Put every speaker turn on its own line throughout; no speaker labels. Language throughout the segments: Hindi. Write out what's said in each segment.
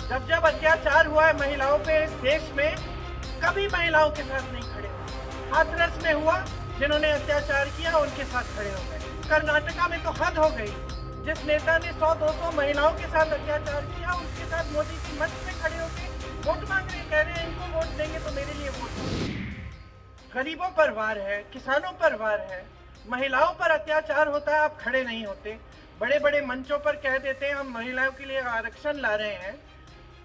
जब जब अत्याचार हुआ है महिलाओं पे इस देश में, कभी महिलाओं के साथ नहीं खड़े हुए। हाथरस में हुआ, जिन्होंने अत्याचार किया उनके साथ खड़े हो गए। कर्नाटका में तो हद हो गई, जिस नेता ने 100-200 महिलाओं के साथ अत्याचार किया उसके साथ मोदी जी मंच पे खड़े होकर वोट मांग रहे, कह रहे हैं इनको वोट देंगे तो मेरे लिए वोट देंगे। गरीबों पर वार है, किसानों पर वार है, महिलाओं पर अत्याचार होता है, आप खड़े नहीं होते। बड़े बड़े मंचों पर कह देते हैं हम महिलाओं के लिए आरक्षण ला रहे हैं,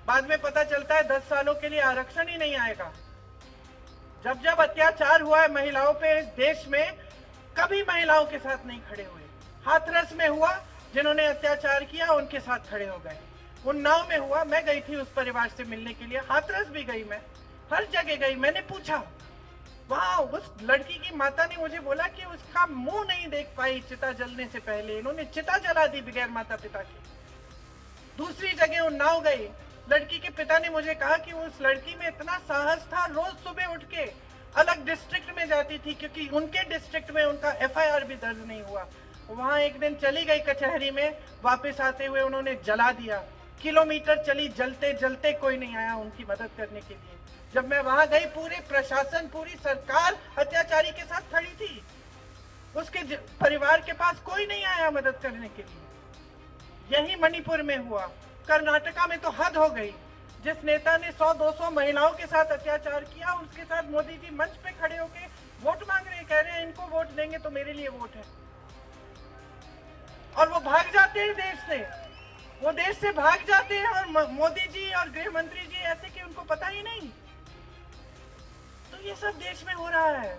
बाद में पता चलता है 10 सालों के लिए आरक्षण ही नहीं आएगा। जब जब अत्याचार हुआ है महिलाओं पे इस देश में, कभी महिलाओं के साथ नहीं खड़े हुए। हाथरस में हुआ, जिन्होंने अत्याचार किया उनके साथ खड़े हो गए। उन्नाव में हुआ, मैं गई थी उस परिवार से मिलने के लिए, हाथरस भी गई, मैं हर जगह गई। मैंने पूछा, वहां उस लड़की की माता ने मुझे बोला कि उसका मुंह नहीं देख पाई चिता जलने से पहले, इन्होंने चिता जला दी बगैर माता पिता के। दूसरी जगह उन्नाव गई, लड़की के पिता ने मुझे कहा कि उस लड़की में इतना साहस था, रोज सुबह उठ के अलग डिस्ट्रिक्ट में जाती थी क्योंकि उनके डिस्ट्रिक्ट में उनका एफआईआर भी दर्ज नहीं हुआ। वहां एक दिन चली गई कचहरी में, वापस आते हुए उन्होंने जला दिया। किलोमीटर चली, जलते जलते कोई नहीं आया उनकी मदद करने के लिए। जब मैं वहां गई, पूरे प्रशासन, पूरी सरकार अत्याचारी के साथ खड़ी थी, उसके परिवार के पास कोई नहीं आया मदद करने के लिए। यही मणिपुर में हुआ। कर्नाटका में तो हद हो गई, जिस नेता ने 100-200 महिलाओं के साथ अत्याचार किया उसके साथ मोदी जी मंच पे खड़े होके वोट मांग रहे, कह रहे हैं इनको वोट देंगे तो मेरे लिए वोट है। और वो भाग जाते हैं देश से, वो देश से भाग जाते हैं और मोदी जी और गृह मंत्री जी ऐसे कि उनको पता ही नहीं। तो ये सब देश में हो रहा है।